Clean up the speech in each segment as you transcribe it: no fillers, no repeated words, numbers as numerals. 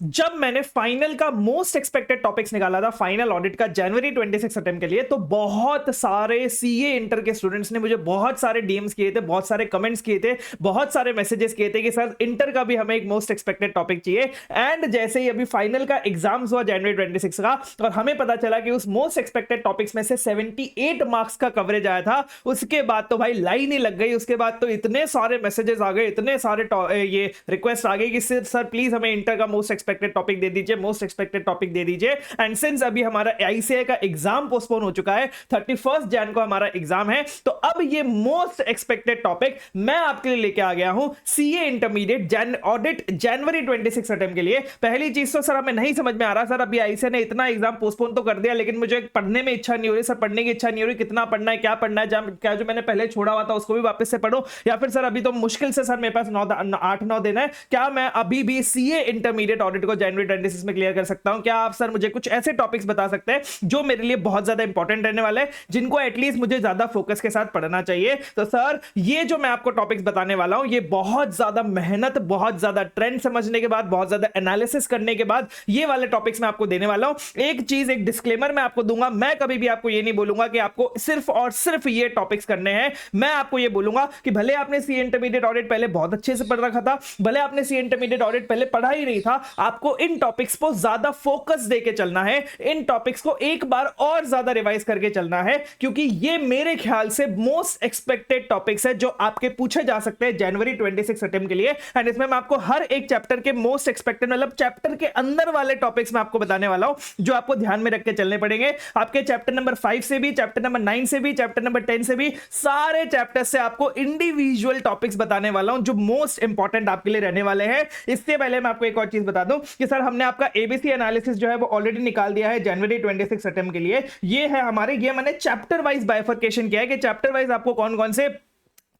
जब मैंने फाइनल का मोस्ट एक्सपेक्टेड टॉपिक्स निकाला था फाइनल ऑडिट का जनवरी 26 अटेम्प्ट के लिए, तो बहुत सारे सीए इंटर के स्टूडेंट्स ने मुझे बहुत सारे डीएम्स किए थे, बहुत सारे कमेंट्स किए थे, बहुत सारे मैसेजेस किए थे कि सर इंटर का भी हमें एक मोस्ट एक्सपेक्टेड टॉपिक चाहिए। एंड जैसे ही अभी फाइनल का एग्जाम्स हुआ जनवरी 26 का, और हमें पता चला कि उस मोस्ट एक्सपेक्टेड टॉपिक्स में से 78 मार्क्स का कवरेज आया था, उसके बाद तो भाई लाइन ही लग गई। उसके बाद तो इतने सारे मैसेजेस आ गए, इतने सारे ये रिक्वेस्ट आ गई कि सर प्लीज हमें इंटर का मोस्ट एक्सपेक्टेड टॉपिक दे दीजिए, मोस्ट एक्सपेक्टेड टॉपिक दे दीजिए। एंड सिंस अभी हमारा आईसीआई का एग्जाम पोस्टपोन हो चुका है, 31 जन को हमारा एग्जाम है, तो अब ये मोस्ट एक्सपेक्टेड टॉपिक मैं आपके लिए लेके आ गया हूं, CA intermediate audit January 26 attempt के लिए। पहली चीज तो सर हमें नहीं समझ में आ रहा, सर अभी आईसीआई ने इतना एग्जाम पोस्टपोन तो कर दिया, लेकिन मुझे पढ़ने में इच्छा नहीं हो रही सर, पढ़ने की इच्छा नहीं हो रही, कितना पढ़ना है, क्या पढ़ना है, क्या जो मैंने पहले छोड़ा हुआ था उसको भी वापस से पढ़ो, या फिर सर अभी तो मुश्किल से सर मेरे पास 8-9 दिन है, क्या मैं अभी भी सीए इंटरमीडिएट ऑडिट को जनवरी 26 में क्लियर कर सकता हूं? क्या आप सर मुझे कुछ ऐसे टॉपिक्स बता सकते हैं जो मेरे लिए बहुत ज्यादा इंपॉर्टेंट रहने वाले हैं, जिनको एटलीस्ट मुझे ज्यादा फोकस के साथ पढ़ना चाहिए? तो सर ये जो मैं आपको टॉपिक्स बताने वाला हूं, ये बहुत ज्यादा मेहनत, बहुत ज्यादा ट्रेंड समझने के बाद, बहुत ज्यादा एनालिसिस करने के बाद ये वाले टॉपिक्स मैं आपको देने वाला हूं। एक चीज, एक डिस्क्लेमर मैं आपको दूंगा, मैं कभी भी आपको ये नहीं बोलूंगा कि आपको सिर्फ और सिर्फ ये टॉपिक्स करने हैं। मैं आपको ये बोलूंगा कि भले आपने सी इंटरमीडिएट ऑडिट पहले बहुत अच्छे से पढ़ रखा था, भले आपने सी इंटरमीडिएट ऑडिट पहले पढ़ा ही नहीं था, आपको इन टॉपिक्स को ज्यादा फोकस देके चलना है, इन टॉपिक्स को एक बार और ज्यादा रिवाइज करके चलना है, क्योंकि ये मेरे ख्याल से मोस्ट एक्सपेक्टेड टॉपिक्स है जो आपके पूछे जा सकते हैं जनवरी 26 अटेम्प्ट के लिए। एंड इसमें मैं आपको हर एक चैप्टर के मोस्ट एक्सपेक्टेड, मतलब चैप्टर के अंदर वाले टॉपिक्स मैं आपको बताने वाला हूं, जो आपको ध्यान में रख के चलने पड़ेंगे। आपके चैप्टर नंबर 5 से भी, चैप्टर नंबर 9 से भी, चैप्टर नंबर 10 से भी, सारे चैप्टर से आपको इंडिविजुअल टॉपिक्स बताने वाला हूं जो मोस्ट इंपॉर्टेंट आपके लिए रहने वाले हैं। इससे पहले मैं आपको एक और चीज बता दूं कि सर हमने आपका एबीसी एनालिसिस जो है वो ऑलरेडी निकाल दिया है जनवरी 26 अटेम्प्ट के लिए। ये है हमारे, ये मैंने चैप्टर वाइज बाइफर्केशन किया है कि चैप्टर वाइज आपको कौन कौन से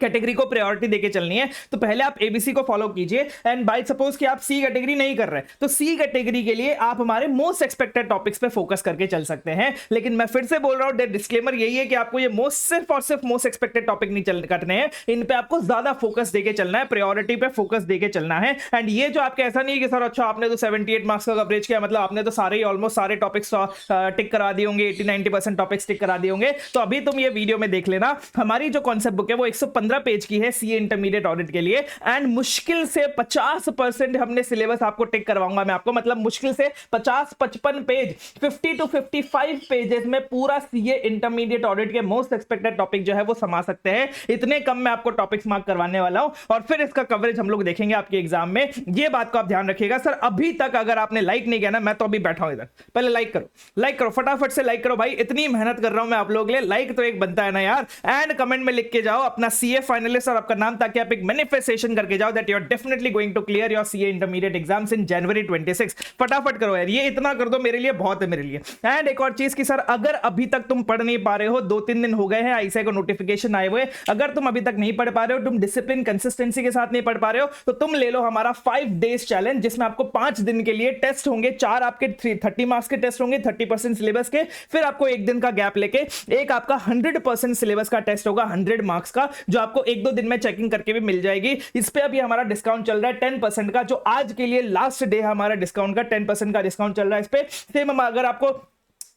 कैटेगरी को प्रायोरिटी देके चलनी है। तो पहले आप एबीसी को फॉलो कीजिए, एंड बाय सपोज कि आप सी कैटेगरी नहीं कर रहे, तो सी कैटेगरी के लिए आप हमारे मोस्ट एक्सपेक्टेड टॉपिक्स पे फोकस करके चल सकते हैं। लेकिन मैं फिर से बोल रहा हूं, डिस्क्लेमर यही है कि आपको ये सिर्फ और सिर्फ मोस्ट एक्सपेक्टेड टॉपिक नहीं करने हैं, इन पे आपको ज्यादा फोकस देके चलना है, प्रायोरिटी पे फोकस देके चलना है। एंड ये जो आपके ऐसा नहीं है कि सर अच्छा आपने तो 78 मार्क्स का कवरेज किया, मतलब आपने तो सारे ऑलमोस्ट सारे टॉपिक्स टिक करा दिए होंगे, 80-90% टॉपिक्स टिक करा दिए होंगे, तो अभी तुम ये वीडियो में देख लेना। हमारी जो कॉन्सेप्ट बुक है वो 115 पेज की है इंटरमीडिएट ऑडिट के लिए, एंड मुश्किल से 50% हमने सिलेबस आपको टिक करवाऊंगा मैं आपको, मतलब मुश्किल से 50-55 पेज, 50 to 55 पेजेस में पूरा सीए इंटरमीडिएट ऑडिट के मोस्ट एक्सपेक्टेड टॉपिक जो है वो समा सकते हैं। इतने कम में आपको टॉपिक्स मार्क करवाने वाला हूं, और फिर इसका कवरेज हम लोग देखेंगे आपके एग्जाम में। ये बात को आप ध्यान रखिएगा। सर अभी तक अगर आपने लाइक नहीं किया ना, मैं तो अभी बैठा हूं इधर, पहले लाइक करो, लाइक करो, फटाफट से लाइक करो भाई, इतनी मेहनत कर रहा हूं मैं आप लोगों के लिए, लाइक तो एक बनता है ना यार। एंड कमेंट में लिख के जाओ अपना सीए फाइनलिस्ट और आपका नाम, ताकि आप एक मैनिफेस्टेशन करके जाओ that you are definitely going to clear your CA intermediate exams in January 26। फटाफट करो यार, ये इतना कर दो मेरे लिए, बहुत है मेरे लिए। एंड एक और चीज कि सर अगर अभी तक तुम पढ़ नहीं पा रहे हो, 2-3 दिन हो गए हैं आईसीआई को नोटिफिकेशन आए हुए, अगर तुम अभी तक नहीं पढ़ पा रहे हो, तुम डिसिप्लिन कंसिस्टेंसी के साथ नहीं पढ़ पा रहे हो, तो तुम ले लो हमारा 5 डेज चैलेंज, जिसमें आपको 5 दिन के लिए टेस्ट होंगे, 4 आपके 30 मार्क्स के टेस्ट होंगे, 30% सिलेबस के, फिर आपको एक दिन का गैप लेके एक आपका 100% सिलेबस का टेस्ट होगा 100 मार्क्स का, जो आपको 1-2 दिन में चेकिंग करके भी मिल जाएगी। इस पे अभी हमारा डिस्काउंट चल रहा है 10% का, जो आज के लिए लास्ट डे हमारा डिस्काउंट का 10% का डिस्काउंट चल रहा है इस पे। सेम अगर आपको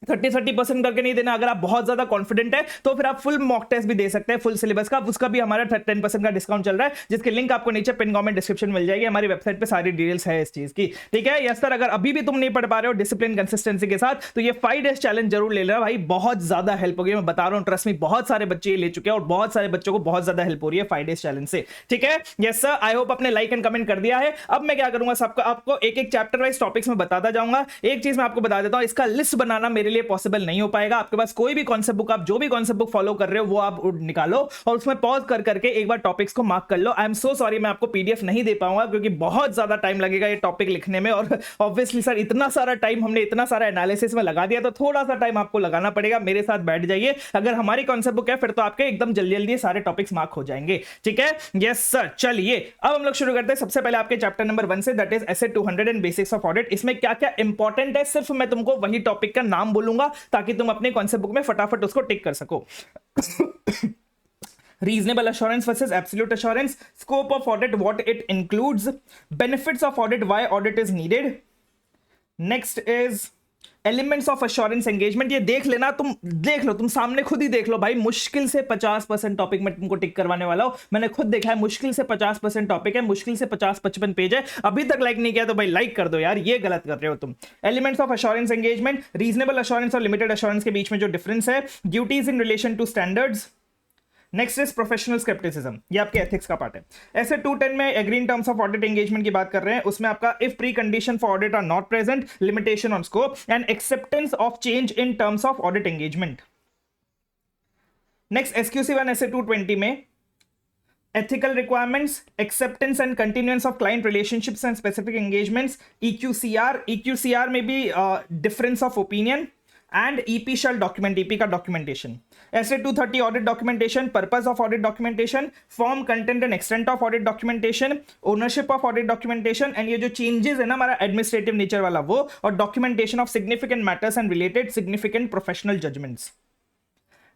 30% करके नहीं देना, अगर आप बहुत ज्यादा कॉन्फिडेंट है तो फिर आप फुल मॉक टेस्ट भी दे सकते हैं, फुल सिलेबस का, उसका भी हमारा 10% का डिस्काउंट चल रहा है, जिसकी लिंक आपको नीचे पिन कमेंट डिस्क्रिप्शन मिल जाएगी, हमारी वेबसाइट पे सारी डिटेल्स है इस चीज की, ठीक है। यस सर, अगर अभी भी तुम नहीं पढ़ पा रहे हो डिसिप्लिन कंसिस्टेंसी के साथ, तो ये 5 डेज चैलेंज जरूर ले लेना भाई, बहुत ज्यादा हेल्प होगी, मैं बता रहा हूं, ट्रस्ट मी, बहुत सारे बच्चे ये ले चुके हैं और बहुत सारे बच्चों को बहुत ज्यादा हेल्प हो रही है 5 डेज चैलेंज से, ठीक है। यस सर, आई होप आपने लाइक एंड कमेंट कर दिया है। अब मैं क्या करूंगा, सबका आपको एक एक चैप्टर वाइज टॉपिक्स में बताता जाऊंगा। एक चीज मैं आपको बता देता हूं, इसका लिस्ट बनाना मेरे लिए पॉसिबल नहीं हो पाएगा, आपके पास कोई भी कॉन्सेप्ट बुक, आप जो भी कॉन्सेप्ट बुक फॉलो कर रहे हो वो आप निकालो और उसमें पॉज कर करके एक बार टॉपिक्स को मार्क कर लो। आई एम सो सॉरी, मैं आपको पीडीएफ नहीं दे पाऊंगा क्योंकि बहुत ज्यादा टाइम लगेगा ये टॉपिक लिखने में, और ऑब्वियसली सर इतना सारा टाइम हमने इतना सारा एनालिसिस में लगा दिया, तो थोड़ा सा टाइम आपको लगाना पड़ेगा, मेरे साथ बैठ जाइए। अगर हमारी कॉन्सेप्ट बुक है फिर तो आपके एकदम जल्दी जल्दी सारे टॉपिक्स मार्क हो जाएंगे, ठीक है। यस सर, चलिए अब हम लोग शुरू करते हैं। सबसे पहले आपके चैप्टर नंबर 1 से, that is essay 200 and basics of audit. इसमें क्या क्या इंपॉर्टेंट है, सिर्फ मैं तुमको वही टॉपिक का नाम बोलूंगा ताकि तुम अपने कॉन्सेप्ट बुक में फटाफट उसको टिक कर सको। Reasonable assurance versus absolute assurance, scope of audit, what it includes, benefits of audit, why audit is needed, next is elements of assurance engagement. ये देख लेना, तुम देख लो, तुम सामने खुद ही देख लो भाई, मुश्किल से 50% टॉपिक में तुमको टिक करवाने वाला हूं। मैंने खुद देखा है, मुश्किल से 50% टॉपिक है, मुश्किल से 50-55 पेज है। अभी तक लाइक नहीं किया तो भाई लाइक कर दो यार, ये गलत कर रहे हो तुम। Elements of assurance engagement, reasonable assurance और लिमिटेड अश्योरेंस के बीच में जो डिफरेंस है, duties in relation to standards. Next is professional scepticism, ये आपके एथिक्स का पार्ट है। ऐसे 210 में agree in terms of audit engagement की बात कर रहे हैं, उसमें आपका if precondition for audit are not present, limitation on scope and acceptance of change in terms of audit engagement. Next SQC1 ऐसे 220 में ethical requirements, acceptance and continuance of client relationships and specific engagements, EQCR may be difference of opinion, and EP shall document, EP का documentation. ऐसे 230 audit documentation, purpose of audit documentation, form, content and extent of audit documentation, ownership of audit documentation, and ये जो changes है ना हमारा administrative nature वाला वो, और documentation of significant matters and related significant professional judgments.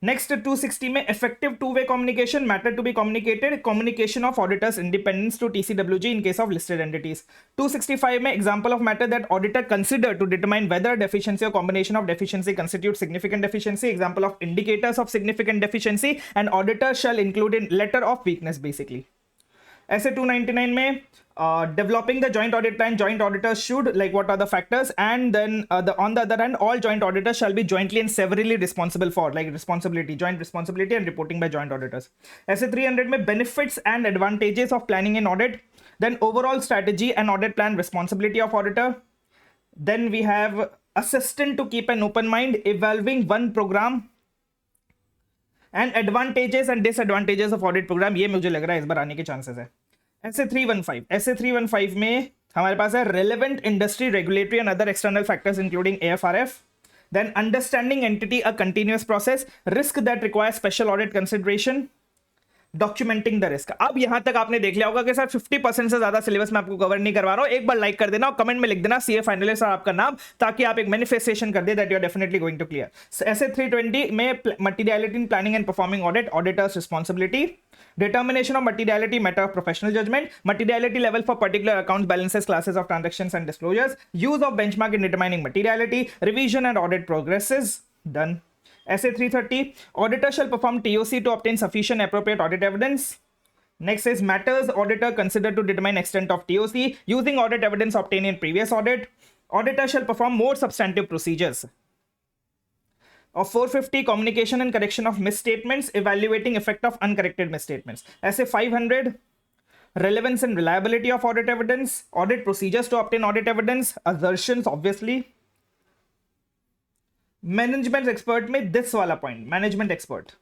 Next 260 में effective two way communication, matter to be communicated, communication of auditor's independence to TCWG in case of listed entities. 265 में example of matter that auditor consider to determine whether deficiency और combination of deficiency constitute significant deficiency, example of indicators of significant deficiency, and auditor shall include in letter of weakness basically. ऐसे 299 में developing the joint audit plan, joint auditors should, like, what are the factors, and then on the other hand, all joint auditors shall be jointly and severally responsible for, like, joint responsibility and reporting by joint auditors. ऐसे 300 में benefits and advantages of planning an audit, then overall strategy and audit plan responsibility of auditor, then we have assistant to keep an open mind, evolving one program, and advantages and disadvantages of audit program। ये मुझे लग रहा है इस बार आने के chances है। ऐसे 315 में हमारे पास है relevant industry regulatory and other external factors including AFRF, then understanding entity a continuous process, risk that requires special audit consideration, documenting the risk. अब यहां तक आपने देख लिया होगा कि सर 50% से ज्यादा सिलेबस मैं आपको कवर नहीं करवा रहा हूं। एक बार लाइक कर देना और कमेंट में लिख देना CA फाइनलिस्ट और आपका नाम, ताकि आप एक मैनिफेस्टेशन कर दे that you are definitely going to clear. ऐसे 320 में materiality in planning and performing audit, auditor's responsibility, determination of materiality, matter of professional judgment, materiality level for particular accounts, balances, classes of transactions and disclosures, use of benchmark in determining materiality, revision and audit progresses, done. SA 330, auditor shall perform TOC to obtain sufficient appropriate audit evidence. Next is matters auditor considered to determine extent of TOC using audit evidence obtained in previous audit. Auditor shall perform more substantive procedures. Of 450, communication and correction of misstatements, evaluating effect of uncorrected misstatements. ऐसे 500, relevance and reliability of audit evidence, audit procedures to obtain audit evidence, assertions obviously, management expert में this वाला point, management expert,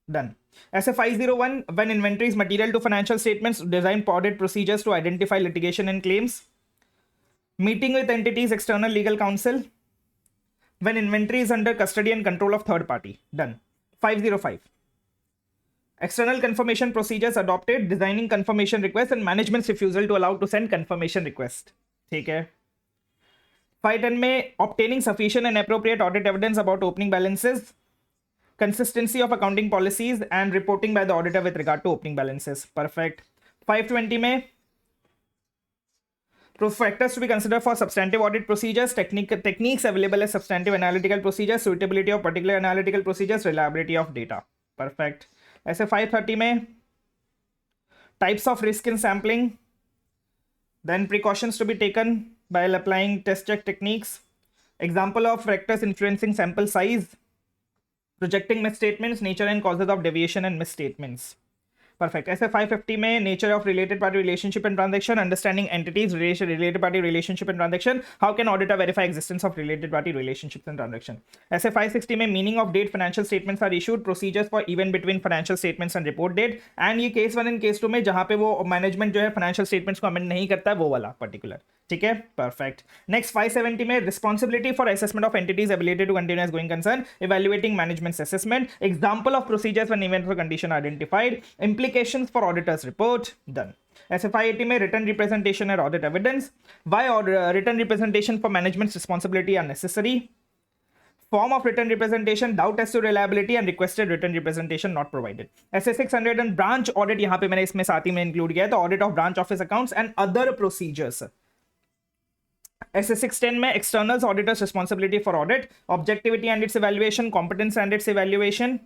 done. ऐसे 501, when inventory is material to financial statements, design audit procedures to identify litigation and claims, meeting with entities, external legal counsel, when inventory is under custody and control of third party, done. 505, external confirmation procedures adopted, designing confirmation request and management's refusal to allow to send confirmation request, ठीक है। 510 में obtaining sufficient and appropriate audit evidence about opening balances, consistency of accounting policies and reporting by the auditor with regard to opening balances, perfect। 520 में factors to be considered for substantive audit procedures, techniques available as substantive analytical procedures, suitability of particular analytical procedures, reliability of data, perfect। ऐसे 530 में types of risk in sampling, then precautions to be taken while applying test check techniques, example of factors influencing sample size, projecting misstatements, nature and causes of deviation and misstatements, perfect। ऐसे 550 में nature of related party relationship and transaction, understanding entities, related party relationship and transaction, how can auditor verify existence of related party relationships and transaction। ऐसे 560 में meaning of date financial statements are issued, procedures for event between financial statements and report date, and ये case 1 and case 2 में जहां पे वो management जो है financial statements को amend नहीं करता है वो वाला particular, ठीक है, perfect। next 570 में responsibility for assessment of entities ability to continue as going concern, evaluating management's assessment, example of procedures when event or condition identified, implications for auditor's report, done। ऐसे 580 में written representation and audit evidence, why written representation for management's responsibility are necessary, form of written representation, doubt as to reliability and requested written representation not provided। ऐसे 600 and branch audit, यहाँ पे मैंने इसमें साथ ही में include किया है, तो audit of branch office accounts and other procedures। SS610 में external auditors responsibility for audit, objectivity and its evaluation, competence and its evaluation.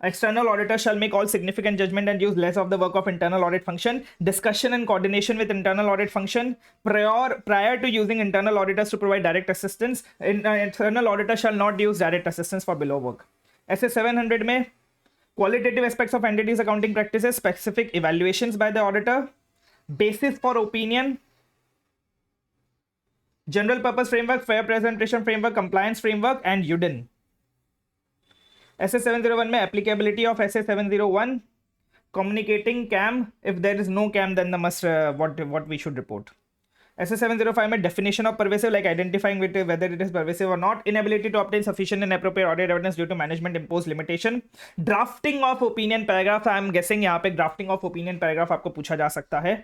External auditor shall make all significant judgment and use less of the work of internal audit function. Discussion and coordination with internal audit function. Prior to using internal auditors to provide direct assistance, internal auditor shall not use direct assistance for below work. SS700 में qualitative aspects of entities accounting practices, specific evaluations by the auditor, basis for opinion, general purpose framework, fair presentation framework, compliance framework, and UDIN. SS701 में applicability of SS701, communicating CAM. If there is no CAM, then the must what we should report. SS705 में definition of pervasive, like identifying whether it is pervasive or not. Inability to obtain sufficient and appropriate audit evidence due to management imposed limitation. Drafting of opinion paragraph. I am guessing यहाँ पे drafting of opinion paragraph आपको पूछा जा सकता है.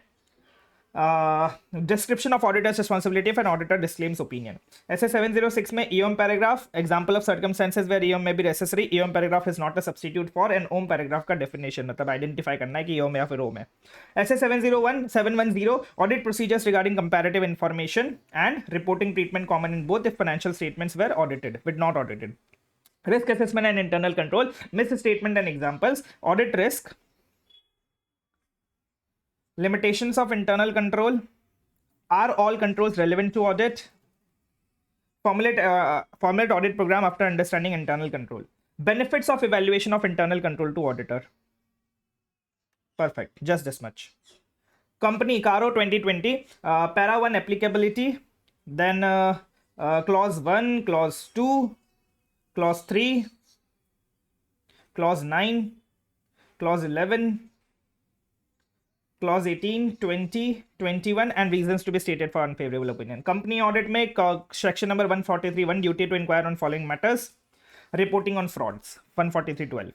Description of auditor's responsibility if an auditor disclaims opinion. SS706 में EOM paragraph, example of circumstances where EOM may be necessary. EOM paragraph is not a substitute for an OM paragraph का definition, मतलब identify करना है कि EOM या फिर OM है. SS710 audit procedures regarding comparative information and reporting treatment common in both if financial statements were audited but not audited. Risk assessment and internal control, misstatement and examples, audit risk, limitations of internal control, are all controls relevant to audit, formulate audit program after understanding internal control, benefits of evaluation of internal control to auditor. Perfect, just this much. Company Caro 2020, para 1 applicability, then clause 1, clause 2, clause 3, clause 9, clause 11, clause 18, 20, 21 and reasons to be stated for unfavorable opinion. Company audit में section number 143(1) duty to inquire on following matters, reporting on frauds 143(12).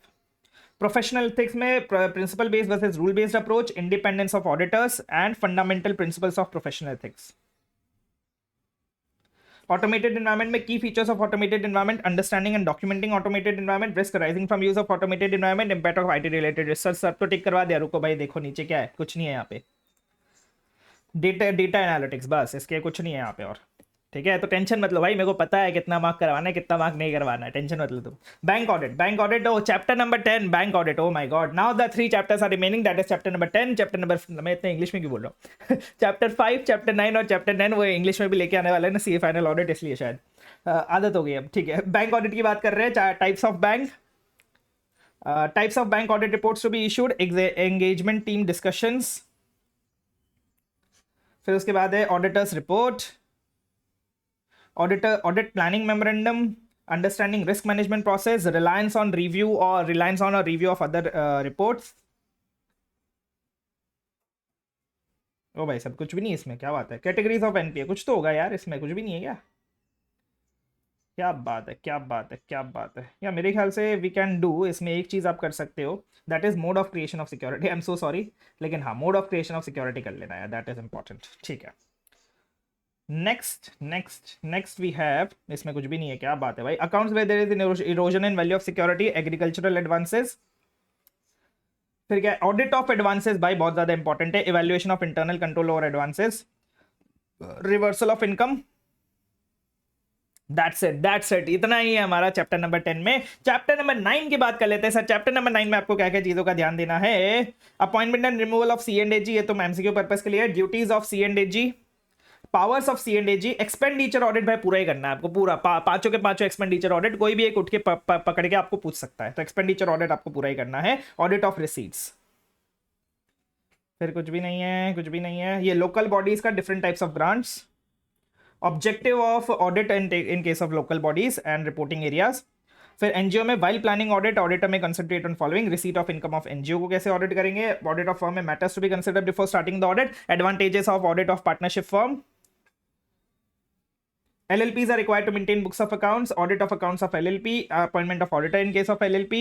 Professional ethics में principle based versus rule based approach, independence of auditors and fundamental principles of professional ethics. Automated environment में key features of automated environment, understanding and documenting automated environment, risk arising from use of automated environment, impact of IT related research. सब तो टिक करवा दिया, रुको भाई देखो नीचे क्या है, कुछ नहीं है यहाँ पे. डेटा एनालिटिक्स, बस इसके कुछ नहीं है यहाँ पे और. ठीक है, तो टेंशन मत लो भाई, मेरे को पता है कितना मार्क करवाना है कितना मार्क नहीं करवाना है, टेंशन मत लो तुम. Bank audit oh chapter number 10 bank audit. Oh my God, now the 3 chapters are remaining, that is chapter number 10, chapter number, मैं इतने इंग्लिश में क्यों बोल रहा हूँ, चैप्टर 5, चैप्टर 9 और चैप्टर 10 वो इंग्लिश में भी लेके आने वाला है ना सीए फाइनल ऑडिट, इसलिए शायद आदत हो गई अब. ठीक है, बैंक ऑडिट की बात कर रहे हैं. Types of bank, types of bank audit reports to be issued, engagement team discussions. फिर उसके बाद है auditors report, audit planning memorandum, understanding risk management process, reliance on review of other reports. ओ भाई सब कुछ भी नहीं इसमें, क्या बात है. कैटेगरीज ऑफ एनपीए, कुछ तो होगा यार इसमें, कुछ भी नहीं है क्या. क्या बात है. या मेरे ख्याल से वी कैन डू, इसमें एक चीज आप कर सकते हो, that is mode of creation of security. I am so sorry, लेकिन हाँ mode of creation of security कर लेना है, दैट इज इंपॉर्टेंट. ठीक है, नेक्स्ट वी हैव, इसमें कुछ भी नहीं है, क्या बात है भाई. Accounts where there is erosion in value of security, agricultural advances. फिर क्या, ऑडिट ऑफ एडवांसेस भाई बहुत ज्यादा इंपॉर्टेंट है. Evaluation of internal control over advances, reversal of income. That's it, इतना ही है हमारा चैप्टर नंबर 10 में. चैप्टर नंबर 9 की बात कर लेते हैं सर. चैप्टर नंबर 9 में आपको क्या क्या चीजों का ध्यान देना है. Appointment and removal of C&AG, ये तो एमसीक्यू पर्पस के लिए. Duties of C&AG, powers of C&AG, expenditure audit भाई पूरा ही करना है आपको, पूरा पांचों के पांचों एक्सपेंडिचर ऑडिट, कोई भी एक उठ के पकड़ के आपको पूछ सकता है, तो एक्सपेंडिचर ऑडिट आपको पूरा ही करना है. ऑडिट ऑफ रिसीट्स, फिर कुछ भी नहीं है. ये लोकल बॉडीज का different types of grants, objective of audit in case of local bodies and reporting areas. फिर एनजीओ में वाइल प्लानिंग ऑडिट, ऑडिटर में concentrate on following, receipt of income of NGO को कैसे ऑडिट करेंगे. Audit of firm में matters to be considered before starting the audit, advantages of audit of partnership firm. LLPs are required to maintain books of accounts, audit of accounts of LLP, appointment of auditor in case of LLP,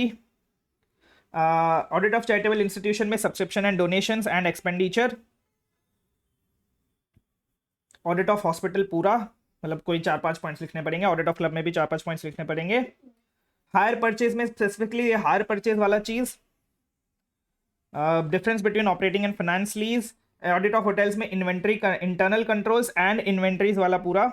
audit of charitable institution में subscription and donations and expenditure, audit of hospital पूरा, मतलब कोई 4-5 points लिखने पड़ेंगे. Audit of club में भी 4-5 points लिखने पड़ेंगे. हायर परचेज में स्पेसिफिकली हायर परचेज वाला चीज, difference between operating and finance lease, audit of hotels में inventory internal controls and inventories वाला पूरा,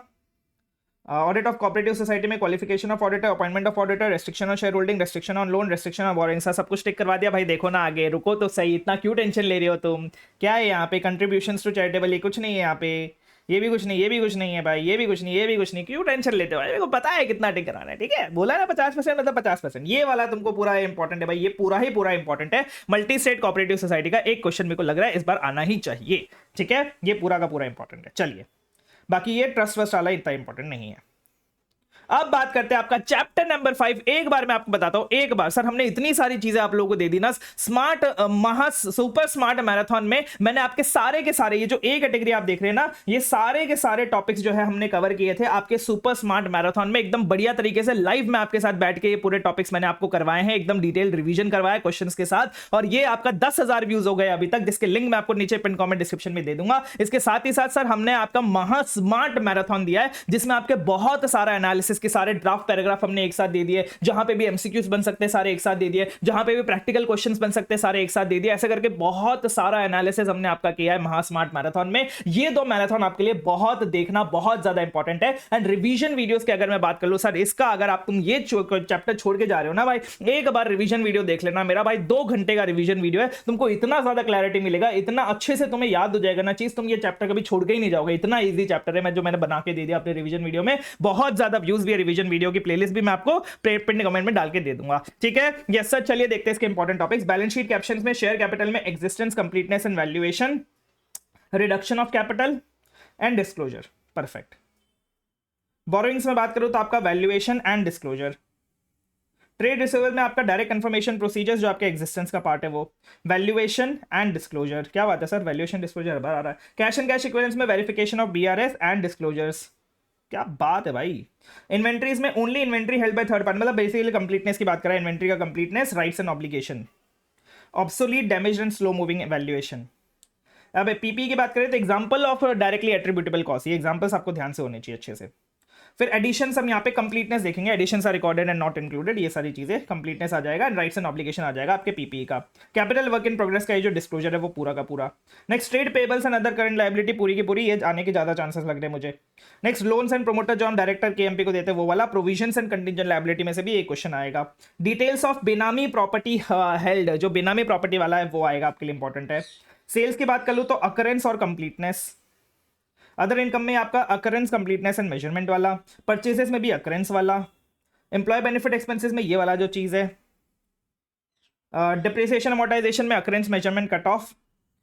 ऑडिट ऑफ कोऑपरेटिव सोसाइटी में qualification of auditor, appointment of auditor, restriction on shareholding, restriction on loan, restriction on borrowing, सब कुछ टिक करवा दिया भाई। देखो ना आगे, रुको तो सही, इतना क्यों टेंशन ले रहे हो तुम? क्या है यहाँ पे? कंट्रीब्यूशंस टू चैरिटेबल, ये कुछ नहीं है यहाँ पे, ये भी कुछ नहीं, ये भी कुछ नहीं है भाई, ये भी कुछ नहीं, ये भी कुछ नहीं, क्यों टेंशन लेते हो भाई? मेरे को पता है कितना टिक कराना है, ठीक है? बोला ना 50% मतलब 50%। ये वाला तुमको पूरा इंपॉर्टेंट है भाई, ये पूरा ही पूरा इंपॉर्टेंट है। मल्टी स्टेट कोऑपरेटिव सोसाइटी का एक क्वेश्चन मेरे को लग रहा है इस बार आना ही चाहिए, ठीक है? ये पूरा का पूरा इंपॉर्टेंट है। चलिए, बाकी ये ट्रस्ट वस्ट वाला इतना इंपॉर्टेंट नहीं है। अब बात करते हैं आपका चैप्टर नंबर 5। एक बार मैं आपको बताता हूं, एक बार सर हमने इतनी सारी चीजें आप लोगों को दे दी ना, स्मार्ट सुपर स्मार्ट मैराथन में मैंने आपके सारे के सारे, ये जो ए कैटेगरी आप देख रहे हैं ना, ये सारे के सारे टॉपिक्स जो है हमने कवर किए थे आपके सुपर स्मार्ट मैराथन में, एकदम बढ़िया तरीके से लाइव में आपके साथ बैठ के ये पूरे टॉपिक्स मैंने आपको करवाए हैं, एकदम डिटेल रिवीजन करवाया क्वेश्चंस के साथ। और ये आपका 10,000 व्यूज हो गए अभी तक, जिसके लिंक मैं आपको नीचे पिन कमेंट डिस्क्रिप्शन में दे दूंगा। इसके साथ ही साथ सर हमने आपका महा स्मार्ट मैराथन दिया है, जिसमें आपके बहुत सारा एनालिसिस के सारे ड्राफ्ट पैराग्राफ हमने एक साथ दे दिए, जहां पे भी एमसीक्यूज बन सकते हैं सारे एक साथ दे दिए, जहां पे भी प्रैक्टिकल क्वेश्चंस बन सकते हैं सारे एक साथ दे दिए। ऐसे करके बहुत सारा एनालिसिस हमने आपका किया है महा स्मार्ट मैराथन में। ये दो मैराथन आपके लिए बहुत देखना बहुत ज्यादा इंपॉर्टेंट है। एंड रिवीजन वीडियोस की अगर मैं बात कर लूं सर, इसका अगर आप तुम ये चैप्टर छोड़ के जा रहे हो ना भाई, एक बार रिवीजन वीडियो देख लेना मेरा भाई, 2 घंटे का रिवीजन वीडियो है, तुमको इतना ज्यादा क्लैरिटी मिलेगा, इतना अच्छे से तुम्हें याद हो जाएगा ना चीज, तुम ये चैप्टर कभी छोड़ के ही नहीं जाओगे। इतना इजी चैप्टर है जो मैंने बना के दे दिया अपने रिवीजन वीडियो में। बहुत ज्यादा व्यूज भी है रिवीजन वीडियो की, प्लेलिस्ट भी मैं आपको पिन कमेंट में डाल के दे दूंगा, ठीक है? यस सर, चलिए देखते हैं इसके important topics. Balance sheet captions में शेयर कैपिटल में existence, completeness and valuation, reduction of capital and disclosure, perfect. Borrowings में बात करूं तो आपका valuation and disclosure. Trade receivable में आपका डायरेक्ट कंफर्मेशन प्रोसीजर्स जो आपके एग्जिस्टेंस का पार्ट है वो, वैल्यूएशन एंड डिस्क्लोजर। क्या बात है सर, वैल्यूएशन डिस्क्लोजर बार आ रहा है। कैश एंड कैश इक्विवेलेंस में verification of BRS and disclosures. क्या बात है भाई। इन्वेंट्रीज में only inventory held by third party, मतलब बेसिकली कंप्लीटनेस की बात कर रहा है, इन्वेंट्री का completeness, rights and obligation, obsolete, damage and slow moving valuation. अब पीपी की बात करें तो example of directly attributable cost, ये एग्जांपल्स आपको ध्यान से होने चाहिए अच्छे से। फिर एडिशंस हम यहाँ पे कंप्लीटनेस देखेंगे, additions are recorded and not included, ये सारी चीजें कंप्लीटनेस आ जाएगा। एंड राइट्स एंड ऑब्लिगेशन आ जाएगा आपके पीपीई का। कैपिटल वर्क इन प्रोग्रेस का ये जो डिस्क्लोजर है वो पूरा का पूरा। Next trade payables and other current liability पूरी की पूरी, ये आने के ज्यादा चांसेस लग रहे हैं मुझे। नेक्स्ट लोन्स एंड प्रोमोटर जो हम डायरेक्टर केएमपी को देते हैं वो वाला। प्रोविजंस एंड कंटिंजेंट लायबिलिटी में से भी एक क्वेश्चन आएगा। डिटेल्स ऑफ बेनामी प्रॉपर्टी हेल्ड, जो बेनामी प्रॉपर्टी वाला है वो आएगा आपके लिए इंपॉर्टेंट है। सेल्स की बात कर लूँ तो अकरेंस और कंप्लीटनेस। अदर इनकम में आपका अकरेंस, कंप्लीटनेस एंड मेजरमेंट वाला। परचेसेस में भी अकरेंस वाला। एम्प्लॉय बेनिफिट एक्सपेंसेस में ये वाला जो चीज है। डिप्रिसिएशन अमोर्टाइजेशन में occurrence, measurement, cut off.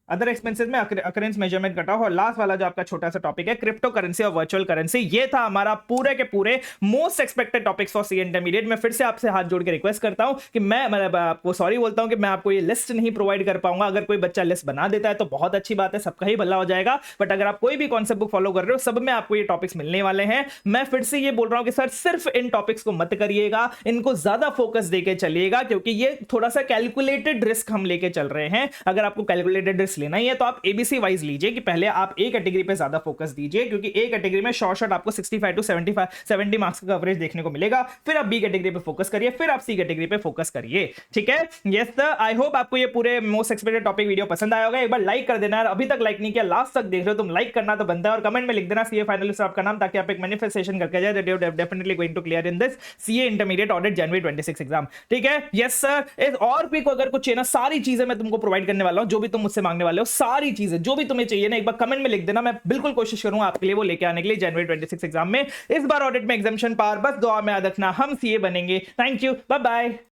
Other expenses में अकरेंस, मेजरमेंट, कट ऑफ। और लास्ट वाला जो आपका छोटा सा टॉपिक है क्रिप्टो करेंसी और वर्चुअल करेंसी। ये था हमारा पूरे के पूरे most expected topics for C intermediate. मैं फिर से आपसे हाथ जोड़ के रिक्वेस्ट करता हूं कि मैं मतलब आपको सॉरी बोलता हूं कि मैं आपको ये लिस्ट नहीं प्रोवाइड कर पाऊंगा। अगर कोई बच्चा लिस्ट बना देता है तो बहुत अच्छी बात है, सबका ही भला हो जाएगा। बट अगर आप कोई भी कॉन्सेप्ट बुक फॉलो कर रहे हो, सब में आपको ये टॉपिक्स मिलने वाले हैं। मैं फिर से ये बोल रहा हूं कि सर सिर्फ इन टॉपिक्स को मत करिएगा, इनको ज्यादा फोकस देके चलिएगा, क्योंकि ये थोड़ा सा कैलकुलेटेड रिस्क हम लेके चल रहे हैं। अगर आपको कैलकुलेटेड रिस्क लेना ही है तो आप एबीसी वाइज लीजिए कि पहले आप ए कैटेगरी पे ज्यादा फोकस दीजिए, क्योंकि ए कैटेगरी में शॉर्ट आपको 65 टू 70 मार्क्स का कवरेज देखने को मिलेगा। फिर आप बी कैटेगरी पे फोकस करिए, फिर आप सी कैटेगरी पे फोकस करिए, ठीक है? यस सर, आई होप आपको ये पूरे मोस्ट एक्सपेक्टेड टॉपिक वीडियो पसंद आया होगा। एक बार लाइक कर देना यार, अभी तक लाइक नहीं किया, लास्ट तक देख रहे हो तुम, लाइक करना तो बनता है। और कमेंट में लिख देना सीए फाइनलिस्ट आपका नाम, ताकि आप एक मैनिफेस्टेशन करके जाए that you are definitely going to clear in this CA intermediate audit January 26 exam, ठीक है? यस सर, और भी अगर कुछ चाहिए ना, सारी चीजें मैं तुमको प्रोवाइड करने वाला हूं, जो भी तुम मुझसे मांगने वाले हो, सारी चीजें जो भी तुम्हें चाहिए ना, एक बार कमेंट में लिख देना। मैं बिल्कुल कोशिश करूंगा आपके लिए वो लेके आने के लिए जनवरी 26 एग्जाम में। इस बार ऑडिट में एग्जामिनेशन पावर बस दुआ में याद रखना, हम सीए बनेंगे। Thank you, bye bye.